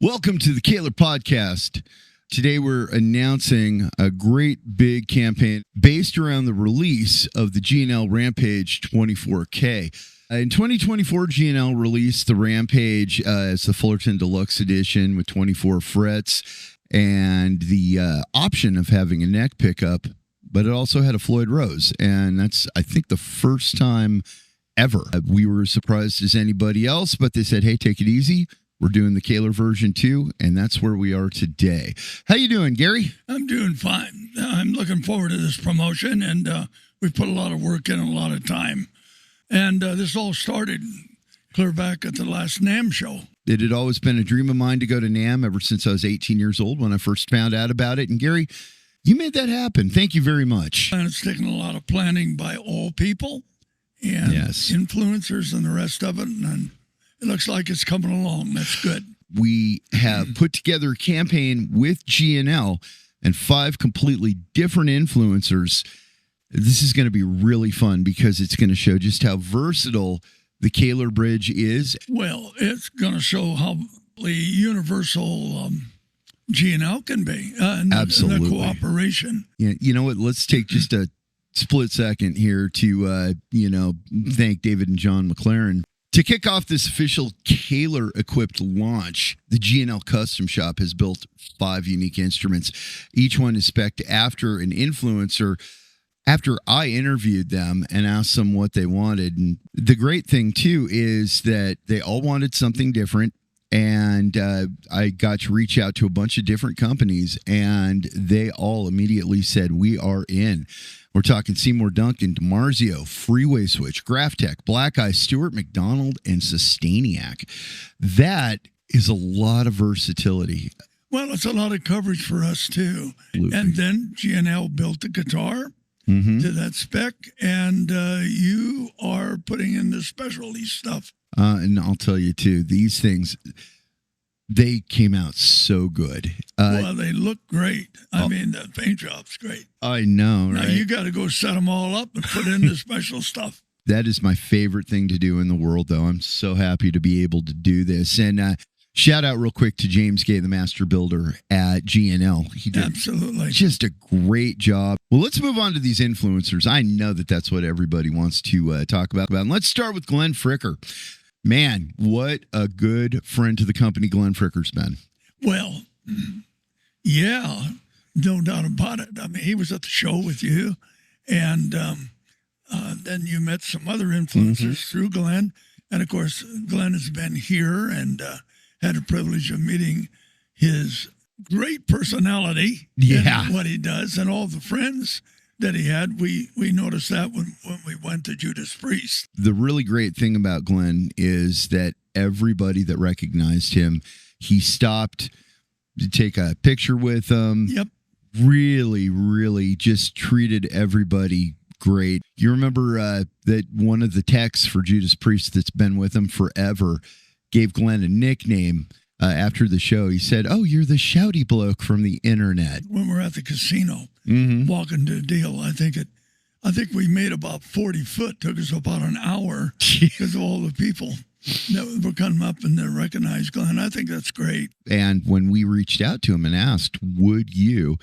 Welcome to the Kahler Podcast. Today we're announcing a great big campaign based around the release of the G&L Rampage 24K. In 2024, G&L released the Rampage as the Fullerton Deluxe Edition with 24 frets and the option of having a neck pickup, but it also had a Floyd Rose. And that's, I think, the first time ever. We were as surprised as anybody else, but they said, hey, take it easy. We're doing the Kahler version 2, and that's where we are today. How you doing, Gary? I'm doing fine. I'm looking forward to this promotion, and we put a lot of work in, a lot of time. And this all started clear back at the last NAMM show. It had always been a dream of mine to go to NAMM ever since I was 18 years old when I first found out about it. And Gary, you made that happen. Thank you very much. And it's taken a lot of planning by all people and influencers and the rest of it, and it looks like it's coming along. That's good. We have put together a campaign with G&L and 5 completely different influencers. This is going to be really fun because it's going to show just how versatile the Kahler Bridge is. Well, it's going to show how universal G&L can be. Absolutely. The cooperation. Yeah, you know what? Let's take just a split second here to, thank David and John McLaren. To kick off this official Kahler-equipped launch, the G&L Custom Shop has built 5 unique instruments. Each one is spec'd after an influencer, after I interviewed them and asked them what they wanted. And the great thing, too, is that they all wanted something different. And I got to reach out to a bunch of different companies, and they all immediately said, we are in. We're talking Seymour, Duncan, DiMarzio, Freeway Switch, Graphtech, Black Eye, Stewart McDonald, and Sustainiac. That is a lot of versatility. Well, it's a lot of coverage for us, too. Absolutely. And then G&L built the guitar to that spec, and you are putting in the specialty stuff. And I'll tell you, too, these things, they came out so good. Well, they look great. I mean, the paint job's great. I know, right? Now, you got to go set them all up and put in the special stuff. That is my favorite thing to do in the world, though. I'm so happy to be able to do this. And shout out real quick to James Gay, the master builder at G&L. He did just a great job. Well, let's move on to these influencers. I know that that's what everybody wants to talk about. And let's start with Glenn Fricker. Man, what a good friend to the company Glenn Fricker's been. Well, yeah, no doubt about it. I mean, he was at the show with you, and then you met some other influencers through Glenn. And, of course, Glenn has been here and had the privilege of meeting his great personality and what he does and all the friends that he had. We noticed that when we went to Judas Priest. The really great thing about Glenn is that everybody that recognized him, he stopped to take a picture with them. Yep. Really, really just treated everybody great. You remember that one of the techs for Judas Priest that's been with him forever gave Glenn a nickname after the show. He said, "Oh, you're the shouty bloke from the internet." When we're at the casino, walking to the deal, I think we made about 40 foot. Took us about an hour because of all the people that were coming up and they recognized Glenn. I think that's great. And when we reached out to him and asked, would you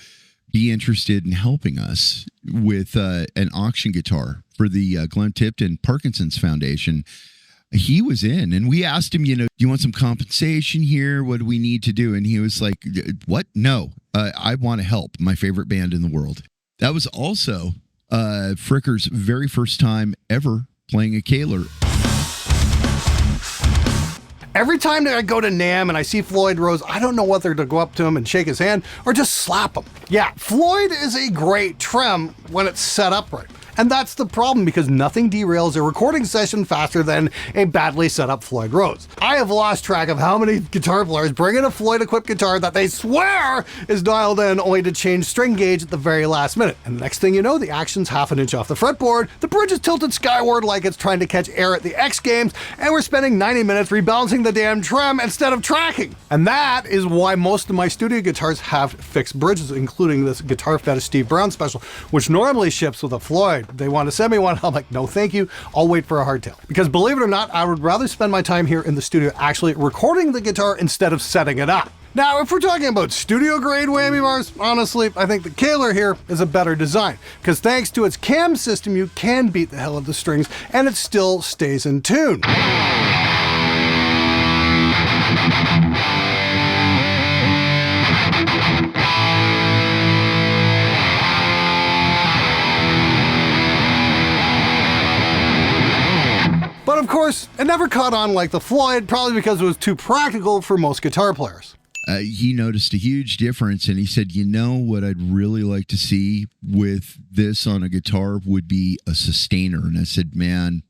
be interested in helping us with an auction guitar for the Glenn Tipton Parkinson's Foundation, he was in. And we asked him, do you want some compensation here? What do we need to do? And he was like, what? No, I want to help my favorite band in the world. That was also Fricker's very first time ever playing a Kahler. Every time that I go to NAMM and I see Floyd Rose, I don't know whether to go up to him and shake his hand or just slap him. Yeah, Floyd is a great trem when it's set up right. And that's the problem, because nothing derails a recording session faster than a badly set up Floyd Rose. I have lost track of how many guitar players bring in a Floyd-equipped guitar that they swear is dialed in only to change string gauge at the very last minute. And the next thing you know, the action's half an inch off the fretboard, the bridge is tilted skyward like it's trying to catch air at the X Games, and we're spending 90 minutes rebalancing the damn trem instead of tracking. And that is why most of my studio guitars have fixed bridges, including this Guitar Fetish Steve Brown special, which normally ships with a Floyd. Floyd. They want to send me one. I'm like, no, thank you. I'll wait for a hardtail. Because believe it or not, I would rather spend my time here in the studio actually recording the guitar instead of setting it up. Now, if we're talking about studio grade whammy bars, honestly, I think the Kahler here is a better design. Because thanks to its cam system, you can beat the hell out of the strings and it still stays in tune. But of course, it never caught on like the Floyd, probably because it was too practical for most guitar players. He noticed a huge difference, and he said, you know what I'd really like to see with this on a guitar would be a sustainer. And I said, man,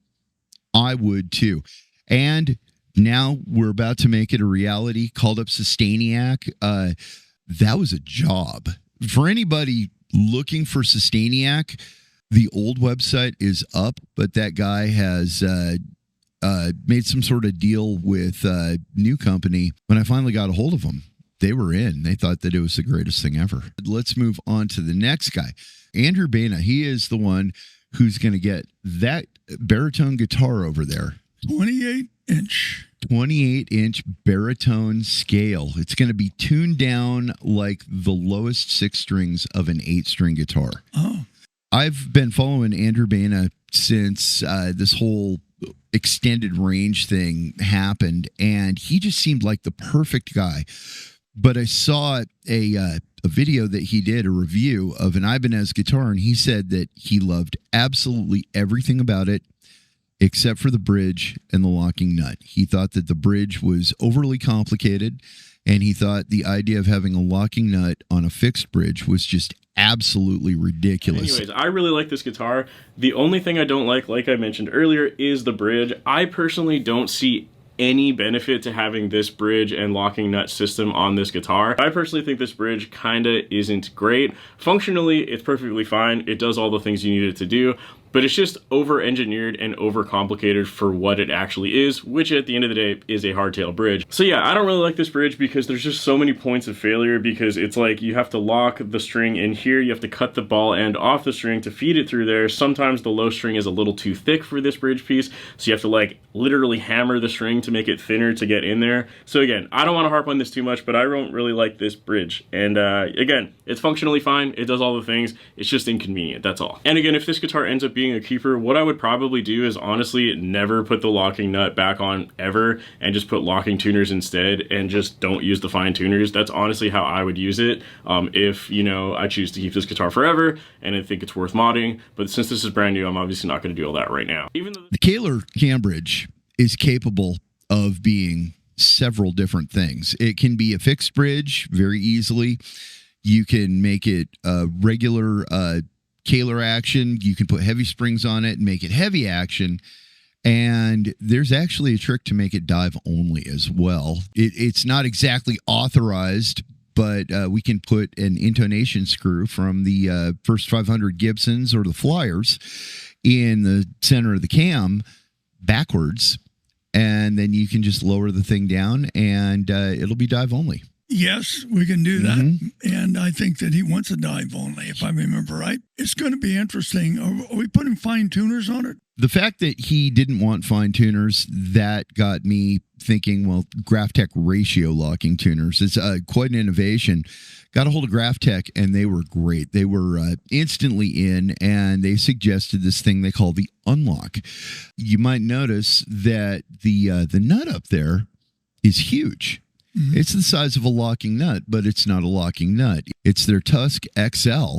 I would too. And now we're about to make it a reality. Called up Sustainiac. That was a job. For anybody looking for Sustainiac, the old website is up, but that guy has made some sort of deal with a new company. When I finally got a hold of them, they were in. They thought that it was the greatest thing ever. Let's move on to the next guy. Andrew Baena. He is the one who's going to get that baritone guitar over there. 28-inch. 28-inch baritone scale. It's going to be tuned down like the lowest 6 strings of an 8-string guitar. Oh. I've been following Andrew Baena since this whole extended range thing happened, and he just seemed like the perfect guy. But I saw a video that he did, a review of an Ibanez guitar, and he said that he loved absolutely everything about it except for the bridge and the locking nut. He thought that the bridge was overly complicated, and he thought the idea of having a locking nut on a fixed bridge was just absolutely ridiculous. Anyways, I really like this guitar. The only thing I don't like I mentioned earlier, is the bridge. I personally don't see any benefit to having this bridge and locking nut system on this guitar. I personally think this bridge kinda isn't great. Functionally, it's perfectly fine. It does all the things you need it to do, but it's just over-engineered and over-complicated for what it actually is, which at the end of the day is a hardtail bridge. So yeah, I don't really like this bridge because there's just so many points of failure, because it's like you have to lock the string in here, you have to cut the ball end off the string to feed it through there. Sometimes the low string is a little too thick for this bridge piece, so you have to like literally hammer the string to make it thinner to get in there. So again, I don't want to harp on this too much, but I don't really like this bridge. And again, it's functionally fine, it does all the things, it's just inconvenient, that's all. And again, if this guitar ends up being a keeper, what I would probably do is honestly never put the locking nut back on ever, and just put locking tuners instead, and just don't use the fine tuners. That's honestly how I would use it if, you know, I choose to keep this guitar forever and I think it's worth modding. But since this is brand new, I'm obviously not going to do all that right now. Even though the Kahler cam bridge is capable of being several different things. It can be a fixed bridge very easily. You can make it a regular Kahler action. You can put heavy springs on it and make it heavy action. And there's actually a trick to make it dive only as well. It's not exactly authorized, but we can put an intonation screw from the first 500 Gibsons or the Flyers in the center of the cam backwards, and then you can just lower the thing down and it'll be dive only. Yes, we can do that. And I think that he wants a dive only, if I remember right. It's going to be interesting. Are we putting fine tuners on it? The fact that he didn't want fine tuners, that got me thinking, well, Graphtec ratio locking tuners. It's quite an innovation. Got a hold of Graphtec, and they were great. They were instantly in, and they suggested this thing they call the unlock. You might notice that the nut up there is huge. Mm-hmm. It's the size of a locking nut, but it's not a locking nut. It's their Tusk XL,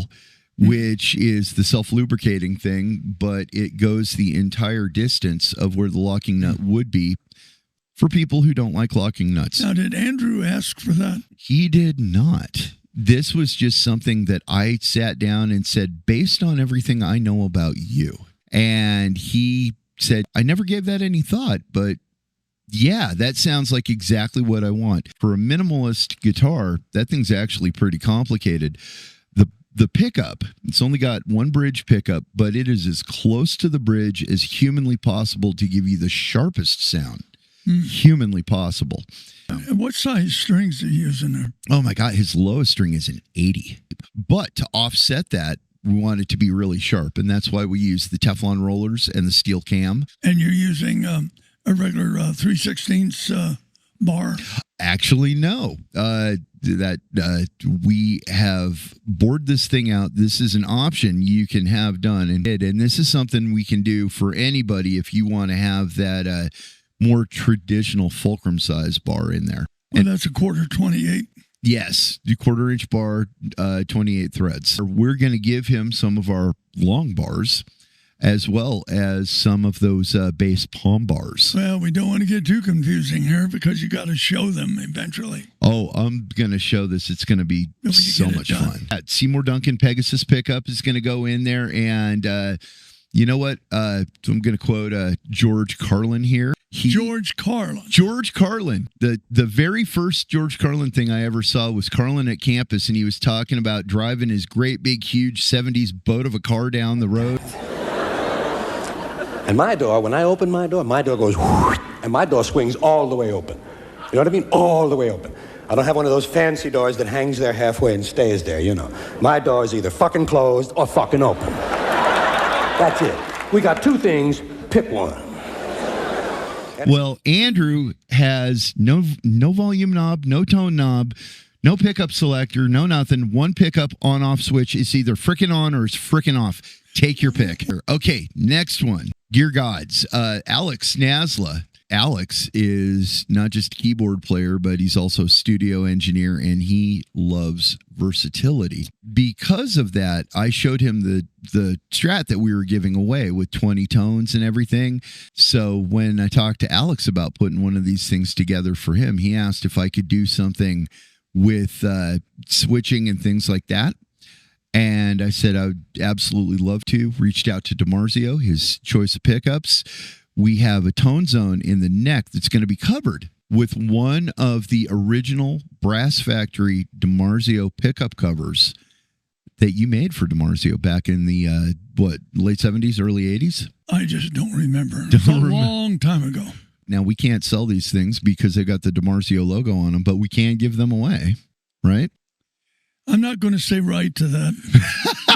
which is the self-lubricating thing, but it goes the entire distance of where the locking nut would be for people who don't like locking nuts. Now, did Andrew ask for that? He did not. This was just something that I sat down and said, based on everything I know about you. And he said, I never gave that any thought, but yeah, that sounds like exactly what I want. For a minimalist guitar, that thing's actually pretty complicated. The pickup, it's only got one bridge pickup, but it is as close to the bridge as humanly possible to give you the sharpest sound. Humanly possible. And what size strings are you using there? Oh my God, his lowest string is an 80. But to offset that, we want it to be really sharp, and that's why we use the Teflon rollers and the steel cam. And you're using a regular 3/16 bar? Actually, no. We have bored this thing out. This is an option you can have done, and this is something we can do for anybody if you want to have that more traditional fulcrum size bar in there. Well, that's a quarter 28. Yes, the 1/4-inch bar, 28 threads. We're going to give him some of our long bars, as well as some of those base palm bars. Well, we don't want to get too confusing here because you got to show them eventually. Oh, I'm going to show this. It's going to be so much fun. Seymour Duncan Pegasus pickup is going to go in there. And you know what? So I'm going to quote George Carlin here. George Carlin. George Carlin. The very first George Carlin thing I ever saw was Carlin at campus, and he was talking about driving his great big huge 70s boat of a car down the road. And my door, when I open my door goes whoosh, and my door swings all the way open. You know what I mean? All the way open. I don't have one of those fancy doors that hangs there halfway and stays there, you know. My door is either fucking closed or fucking open. That's it. We got two things, pick one. Well, Andrew has no volume knob, no tone knob, no pickup selector, no nothing. One pickup on-off switch. It's either frickin' on or it's frickin' off. Take your pick. Okay, next one. Gear Gods. Alex Nasla. Alex is not just a keyboard player, but he's also a studio engineer, and he loves versatility. Because of that, I showed him the Strat that we were giving away with 20 tones and everything. So when I talked to Alex about putting one of these things together for him, he asked if I could do something with switching and things like that. And I said I would absolutely love to. Reached out to DiMarzio, his choice of pickups. We have a tone zone in the neck that's going to be covered with one of the original Brass Factory DiMarzio pickup covers that you made for DiMarzio back in the, late 70s, early 80s? I just don't remember. It's a long time ago. Now, we can't sell these things because they got the DiMarzio logo on them, but we can give them away, right? I'm not going to say right to that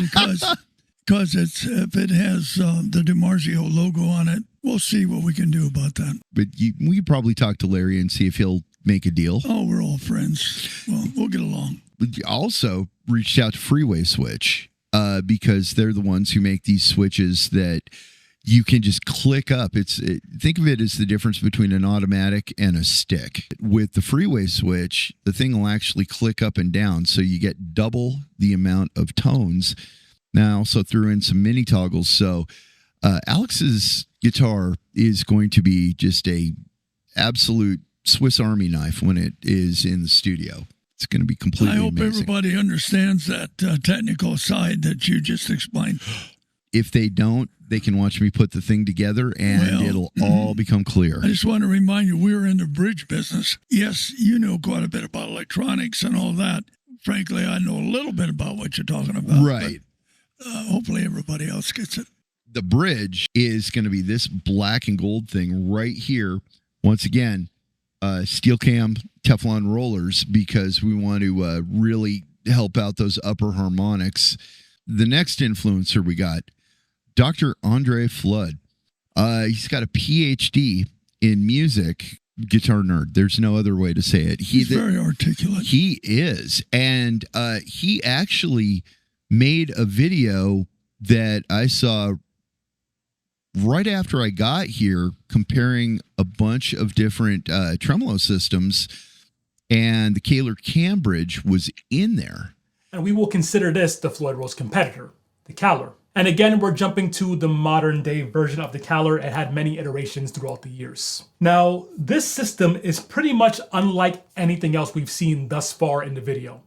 because if it has the DiMarzio logo on it, we'll see what we can do about that. But we probably talk to Larry and see if he'll make a deal. Oh, we're all friends. Well, we'll get along. Also reached out to Freeway Switch because they're the ones who make these switches that you can just click up. Think of it as the difference between an automatic and a stick. With the Freeway Switch, the thing will actually click up and down, so you get double the amount of tones. Now, I also threw in some mini toggles. So Alex's guitar is going to be just a absolute Swiss Army knife when it is in the studio. It's going to be completely amazing. I hope everybody understands that technical side that you just explained. If they don't, they can watch me put the thing together and it'll all become clear. I just want to remind you, we're in the bridge business. Yes, you know quite a bit about electronics and all that. Frankly, I know a little bit about what you're talking about. Right. But, hopefully everybody else gets it. The bridge is going to be this black and gold thing right here. Once again, steel cam Teflon rollers, because we want to really help out those upper harmonics. The next influencer we got, Dr. Andre Fludd. He's got a PhD in music, guitar nerd. There's no other way to say it. He's very articulate. He is. And he actually made a video that I saw right after I got here, comparing a bunch of different tremolo systems, and the Kahler Cambridge was in there. And we will consider this the Floyd Rose competitor, the Kahler. And again, we're jumping to the modern day version of the Kahler. It had many iterations throughout the years. Now, this system is pretty much unlike anything else we've seen thus far in the video.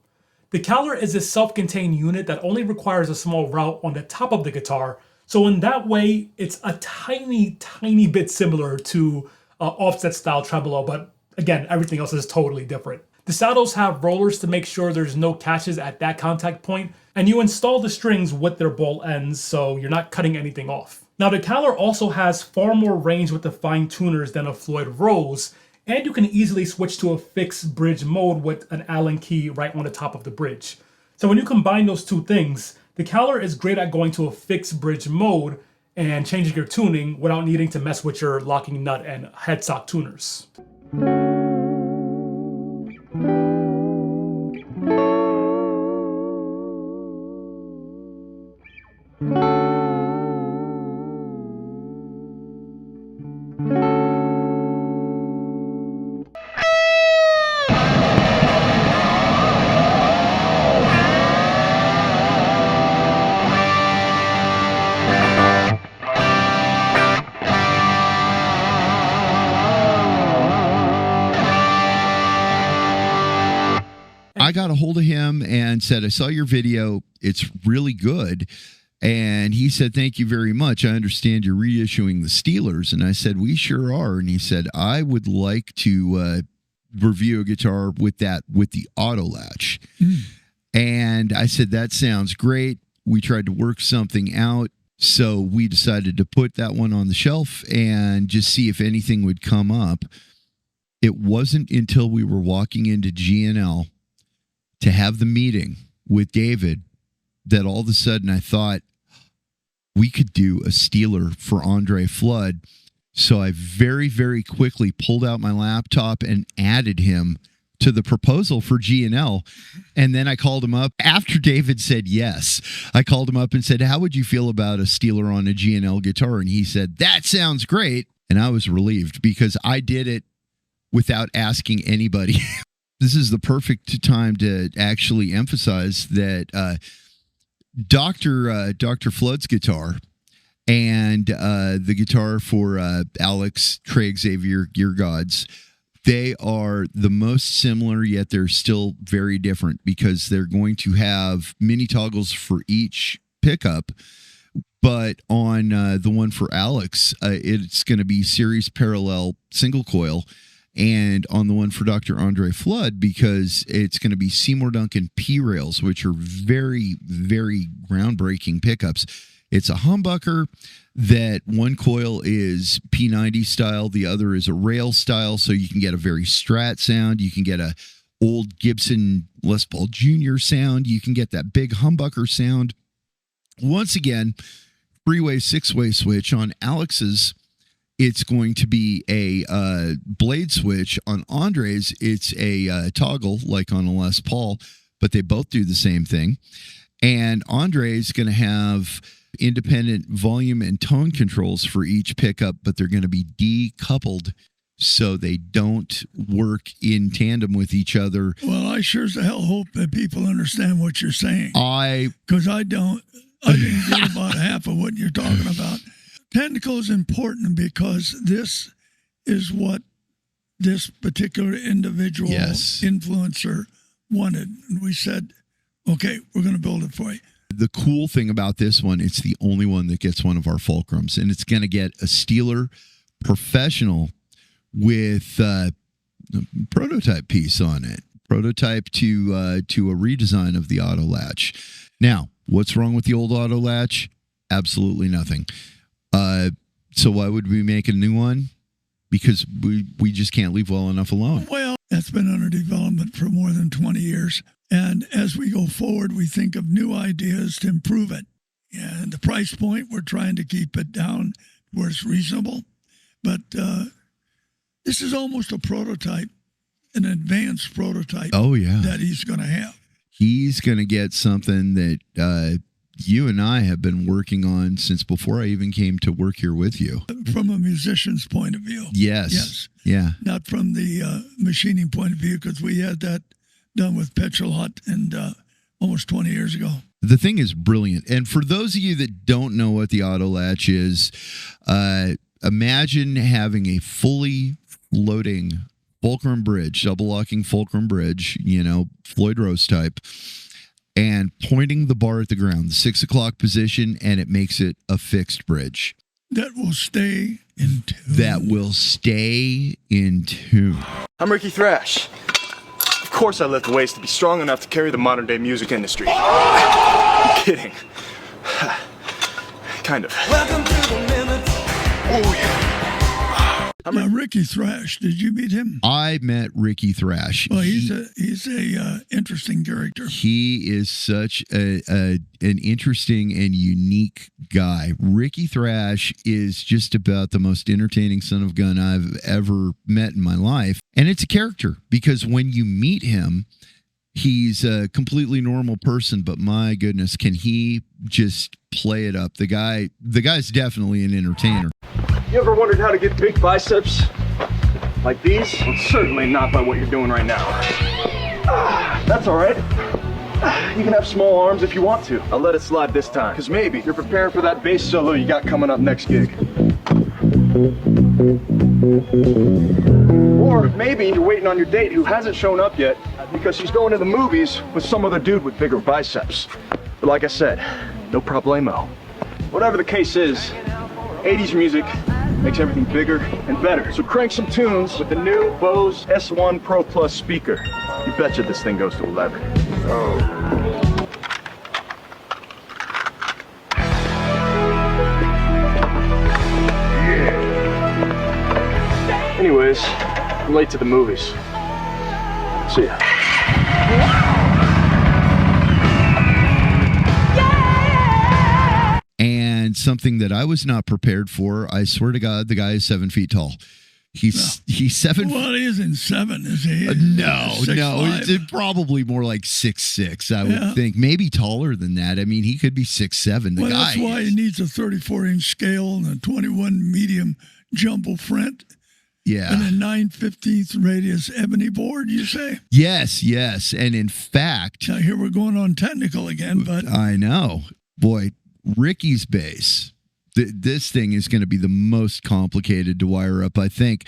The Kahler is a self-contained unit that only requires a small route on the top of the guitar. So in that way, it's a tiny, tiny bit similar to offset style tremolo, but again, everything else is totally different. The saddles have rollers to make sure there's no catches at that contact point, and you install the strings with their ball ends, so you're not cutting anything off. Now, the Kahler also has far more range with the fine tuners than a Floyd Rose, and you can easily switch to a fixed bridge mode with an Allen key right on the top of the bridge. So when you combine those two things, the Kahler is great at going to a fixed bridge mode and changing your tuning without needing to mess with your locking nut and headstock tuners. I got a hold of him and said, I saw your video. It's really good. And he said, thank you very much. I understand you're reissuing the Steelers. And I said, we sure are. And he said, I would like to review a guitar with the auto latch. And I said, that sounds great. We tried to work something out. So we decided to put that one on the shelf and just see if anything would come up. It wasn't until we were walking into G&L to have the meeting with David that all of a sudden I thought we could do a Steeler for Andre Fludd. So I very, very quickly pulled out my laptop and added him to the proposal for G&L. And then I called him up after David said yes. I called him up and said, how would you feel about a Steeler on a G&L guitar? And he said, that sounds great. And I was relieved because I did it without asking anybody. This is the perfect time to actually emphasize that Dr. Fludd's guitar and the guitar for Alex, Trey Xavier, Gear Gods, they are the most similar, yet they're still very different because they're going to have mini toggles for each pickup. But on the one for Alex, it's going to be series parallel single coil. And on the one for Dr. Andre Fludd, because it's going to be Seymour Duncan P rails, which are very, very groundbreaking pickups. It's a humbucker that one coil is P90 style, the other is a rail style, so you can get a very Strat sound. You can get a old Gibson Les Paul Jr. sound. You can get that big humbucker sound. Once again, Freeway 6-way switch. On Alex's, it's going to be a blade switch. On Andre's, it's a toggle like on a Les Paul, but they both do the same thing. And Andre's going to have independent volume and tone controls for each pickup, but they're going to be decoupled so they don't work in tandem with each other. Well, I sure as hell hope that people understand what you're saying. Because I didn't get about half of what you're talking about. Technical is important because this is what this particular individual influencer wanted. And we said, okay, we're going to build it for you. The cool thing about this one, it's the only one that gets one of our fulcrums, and it's going to get a Steeler Professional with a prototype piece on it. Prototype to a redesign of the auto latch. Now, what's wrong with the old auto latch? Absolutely nothing. So why would we make a new one? Because we just can't leave well enough alone. Well, that's been under development for more than 20 years. And as we go forward, we think of new ideas to improve it. And the price point, we're trying to keep it down where it's reasonable. But this is almost a prototype, an advanced prototype that he's going to have. He's going to get something that you and I have been working on since before I even came to work here with you. From a musician's point of view. Yes. Yeah. Not from the machining point of view, because we had that done with Petrolot and almost 20 years ago. The thing is brilliant. And for those of you that don't know what the auto latch is, imagine having a fully floating fulcrum bridge, double locking fulcrum bridge, Floyd Rose type, and pointing the bar at the ground, the 6 o'clock position, and it makes it a fixed bridge. That will stay in tune. I'm Rikki Thrash. Of course I lift weights to be strong enough to carry the modern day music industry. I'm kidding. Kind of. Welcome to the limit. Oh yeah. Now, Rikki Thrash, did you meet him? I met Rikki Thrash. Well, he's a interesting character. He is such an interesting and unique guy. Rikki Thrash is just about the most entertaining son of a gun I've ever met in my life. And it's a character because when you meet him, he's a completely normal person, but my goodness, can he just play it up? The guy's definitely an entertainer. You ever wondered how to get big biceps like these? Well, certainly not by what you're doing right now. That's all right. You can have small arms if you want to. I'll let it slide this time, because maybe you're preparing for that bass solo you got coming up next gig. Or maybe you're waiting on your date who hasn't shown up yet because she's going to the movies with some other dude with bigger biceps. But like I said, no problemo. Whatever the case is, 80s music makes everything bigger and better. So crank some tunes with the new Bose S1 Pro Plus speaker. You betcha this thing goes to 11. Yeah. Anyways, I'm late to the movies. See ya. And something that I was not prepared for, I swear to God, the guy is 7 feet tall. He's 7. Well, he isn't 7, is he? No, 6'5". it's probably more like 6'6". I would think, maybe taller than that. I mean, he could be 6'7". The guy. That's why he needs a 34-inch scale and a 21 medium jumbo front. Yeah. And a 9/15 radius ebony board, you say? Yes. And in fact, Now here we're going on technical again, but I know, boy, Rikki's bass. This thing is going to be the most complicated to wire up, I think.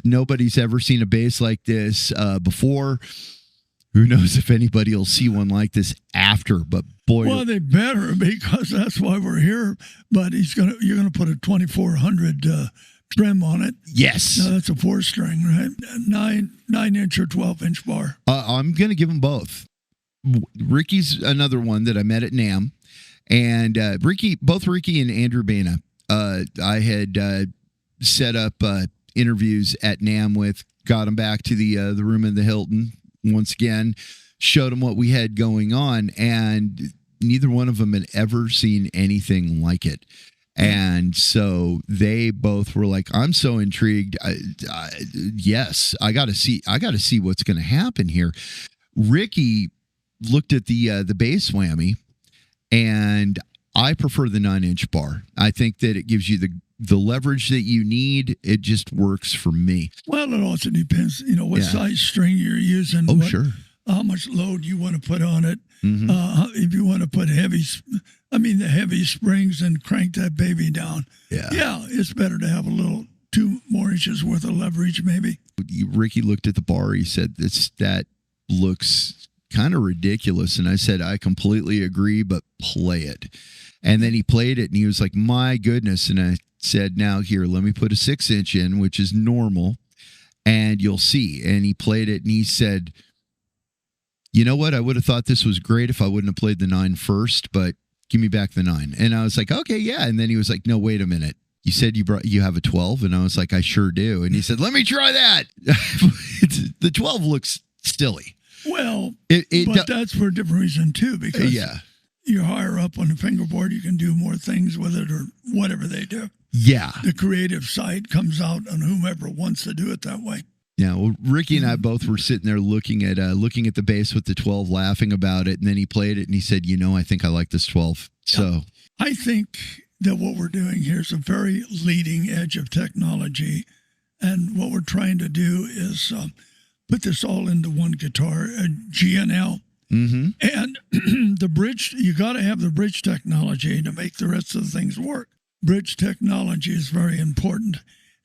Nobody's ever seen a bass like this before. Who knows if anybody will see one like this after? But boy, well, they better, because that's why we're here. But you're gonna put a 2400 trim on it. Yes, now, that's a 4-string, right? 9-inch or 12-inch bar. I'm going to give them both. Rikki's another one that I met at NAMM. And both Rikki and Andrew Baena, I had set up interviews at NAMM with, got them back to the room in the Hilton once again, showed them what we had going on, and neither one of them had ever seen anything like it. And so they both were like, "I'm so intrigued. Yes, I got to see what's going to happen here." Rikki looked at the bass whammy. And I prefer the 9-inch bar. I think that it gives you the leverage that you need. It just works for me. Well, it also depends, what size string you're using. Oh, sure. How much load you want to put on it. Mm-hmm. If you want to put the heavy springs and crank that baby down. Yeah, it's better to have a little 2 more inches worth of leverage, maybe. Rikki looked at the bar. He said, that looks kind of ridiculous. And I said, I completely agree, but play it. And then he played it and he was like, my goodness. And I said, now here, let me put a 6-inch in, which is normal, and you'll see. And he played it and he said, you know what? I would have thought this was great if I wouldn't have played the 9 first, but give me back the 9. And I was like, okay, yeah. And then he was like, no, wait a minute. You said you have a 12. And I was like, I sure do. And he said, let me try that. The 12 looks silly. Well, but that's for a different reason, too, because you're higher up on the fingerboard. You can do more things with it or whatever they do. Yeah. The creative side comes out on whomever wants to do it that way. Yeah, well, Rikki and I both were sitting there looking at the bass with the 12, laughing about it, and then he played it, and he said, I think I like this 12. So I think that what we're doing here is a very leading edge of technology, and what we're trying to do is put this all into one guitar, a G&L. Mm-hmm. And the bridge, you got to have the bridge technology to make the rest of the things work. Bridge technology is very important,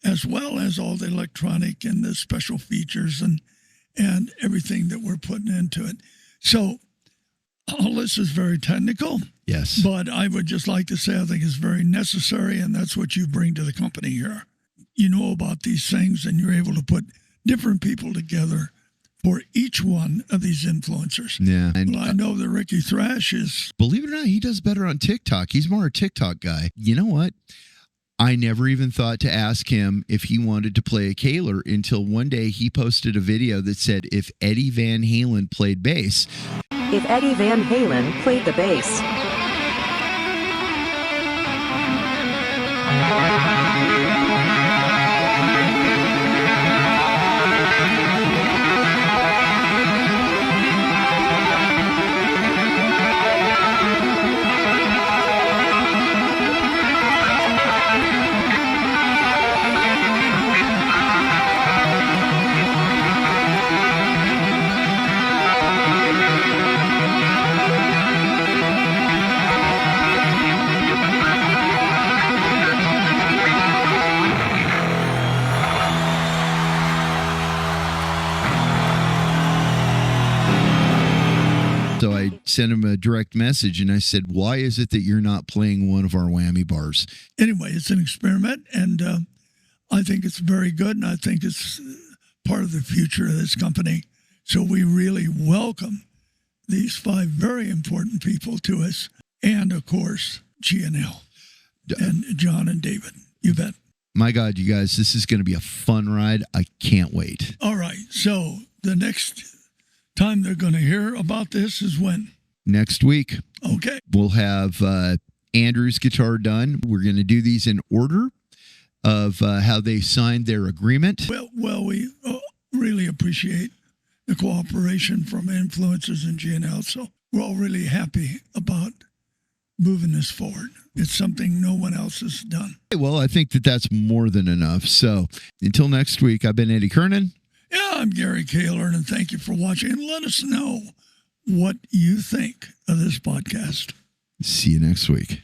as well as all the electronic and the special features and everything that we're putting into it. So all this is very technical. Yes. But I would just like to say I think it's very necessary, and that's what you bring to the company here. You know about these things, and you're able to put different people together for each one of these influencers. Yeah. And I know that Rikki Thrash is... Believe it or not, he does better on TikTok. He's more a TikTok guy. You know what? I never even thought to ask him if he wanted to play a Kahler until one day he posted a video that said if Eddie Van Halen played bass. If Eddie Van Halen played the bass. So I sent him a direct message and I said, why is it that you're not playing one of our whammy bars? Anyway, it's an experiment, and I think it's very good, and I think it's part of the future of this company. So we really welcome these 5 very important people to us, and of course, G&L and John and David. You bet. My God, you guys, this is going to be a fun ride. I can't wait. All right. So the next time they're going to hear about this is when? Next week. Okay. We'll have Andrew's guitar done. We're going to do these in order of how they signed their agreement. Well, we really appreciate the cooperation from Influencers and G&L. So we're all really happy about moving this forward. It's something no one else has done. Well, I think that that's more than enough. So until next week, I've been Eddie Kernan. Yeah, I'm Gary Kahler, and thank you for watching. And let us know what you think of this podcast. See you next week.